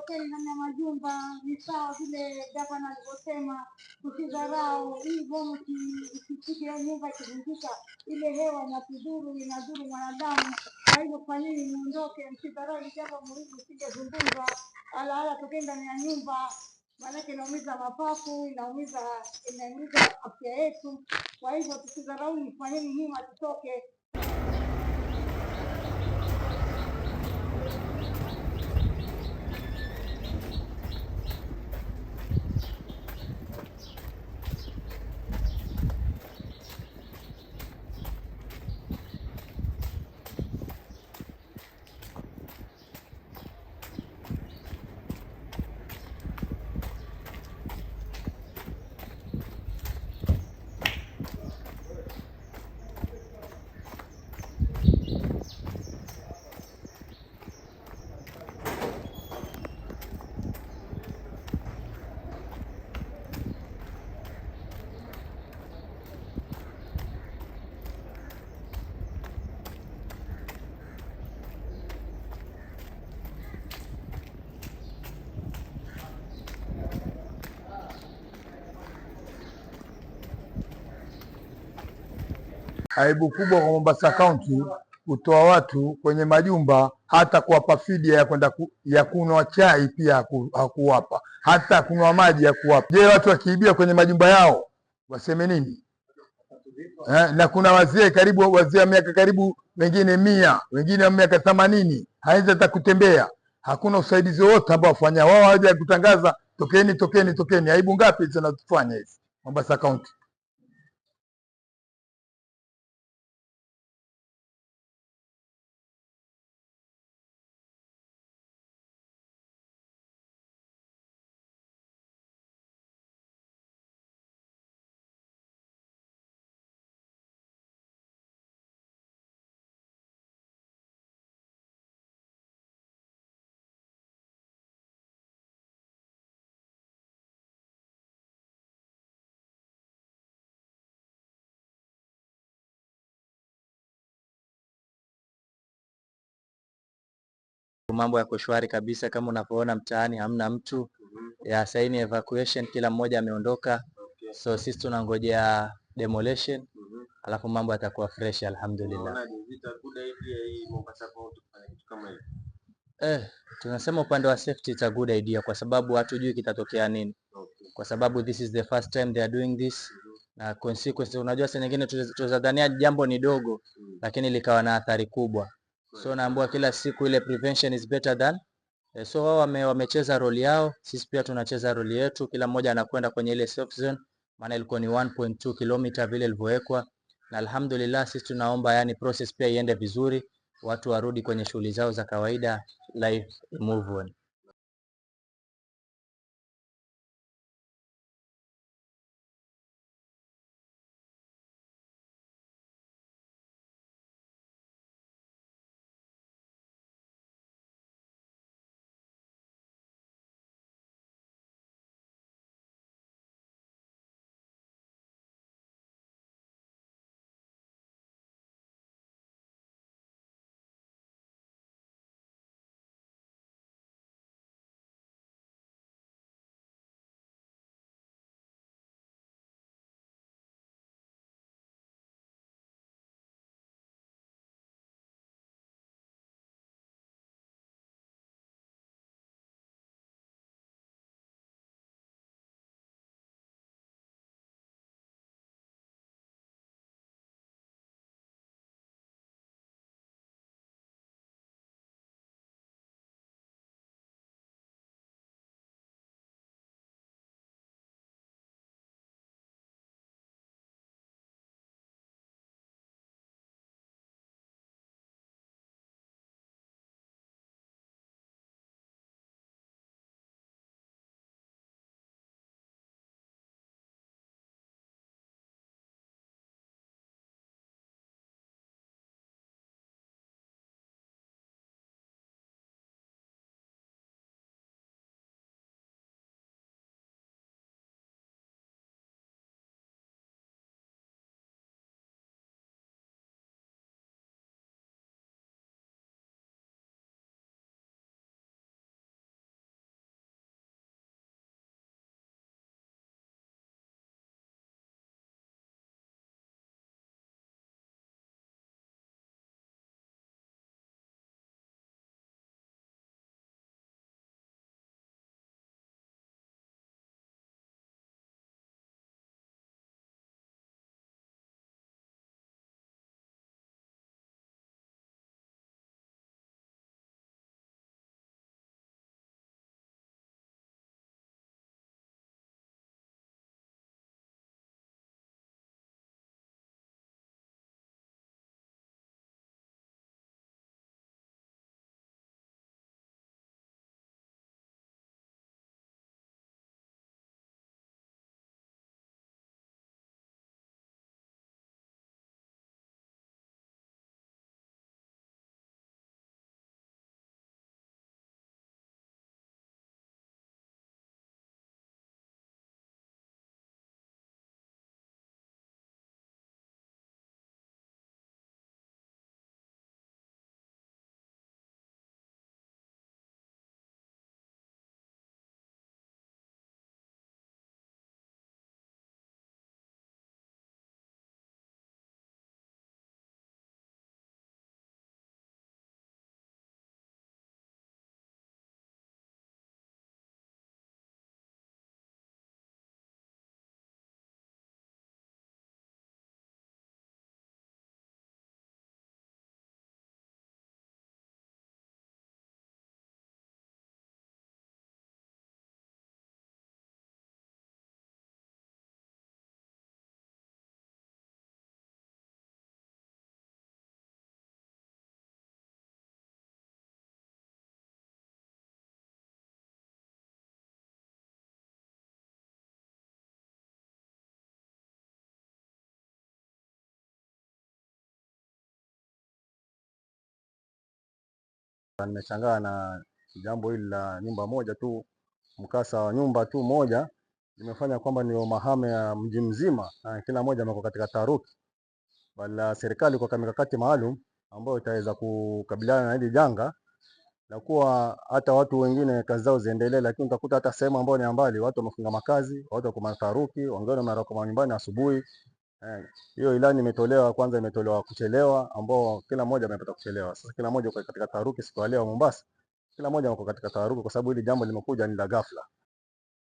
ondokeni ndani ya majumba. Ni sawa vile gavana alivyosema, tusidharau hii bomu, ikipige nyumba ikivunjika, ile hewa inadhuru mwanadamu. Kwa hivyo kwa nini muondoke? Msidharau ni jambo muhimu, singezungumza ala tokeni ndani ya nyumba, maanake inaumiza mapafu, inaumiza afya yetu. Kwa hivyo tusidharau, fanyeni hima tutoke. Aibu kubwa kwa Mombasa County kutoa watu kwenye majumba, hata kuwapa fidia ya kwenda ya kunywa chai pia hakuwapa, hata kunywa maji hakuwapa. Je, watu wakiibia kwenye majumba yao waseme nini? Na kuna wazee wa miaka karibu wengine 100, wengine wa miaka 80, hawezi hata kutembea. Hakuna usaidizi wote ambao wafanya wao, haja kutangaza tokeni. Aibu ngapi zinatufanya hizi Mombasa County? Mambo yako shwari kabisa, kama unavyoona mtaani hamna mtu ya saini evacuation, kila mmoja ameondoka. So sisi tunangojea demolition, alafu mambo yatakuwa fresh alhamdulillah. Tunasema upande wa safety it's a good idea, kwa sababu hatujui kitatokea nini, kwa sababu this is the first time they are doing this, na consequences unajua saa nyingine tunadhania jambo ni dogo lakini likawa na athari kubwa. So naambiwa kila siku ile prevention is better than so wao wamecheza role yao, sisi pia tunacheza role yetu. Kila mmoja anakwenda kwenye ile safe zone, maana ilikuwa ni 1.2 km vile ilivyowekwa, na alhamdulillah sisi tunaomba yani process pia iende vizuri, watu warudi kwenye shughuli zao za kawaida, life move on. Nimeshangaa na jambo hili la nyumba moja tu, mkasa wa nyumba tu moja limefanya kwamba ni mahame ya mji mzima na kila mmoja amekuwa katika taharuki. Bali serikali kwa mikakati maalum ambayo itaweza kukabiliana na hili janga, na kuwa hata watu wengine kazi zao ziendelee, lakini utakuta hata sehemu ambayo ni mbali watu wamefunga makazi, watu wako mataharuki, wengine wamerauka nyumbani asubuhi. Hiyo ilani imetolewa kuchelewa, ambao kila mmoja amepata kuchelewa. Sasa kila mmoja katika taharuki siku ya leo Mombasa, kila mmoja yuko katika taharuki kwa sababu hili jambo limekuja ni la ghafla.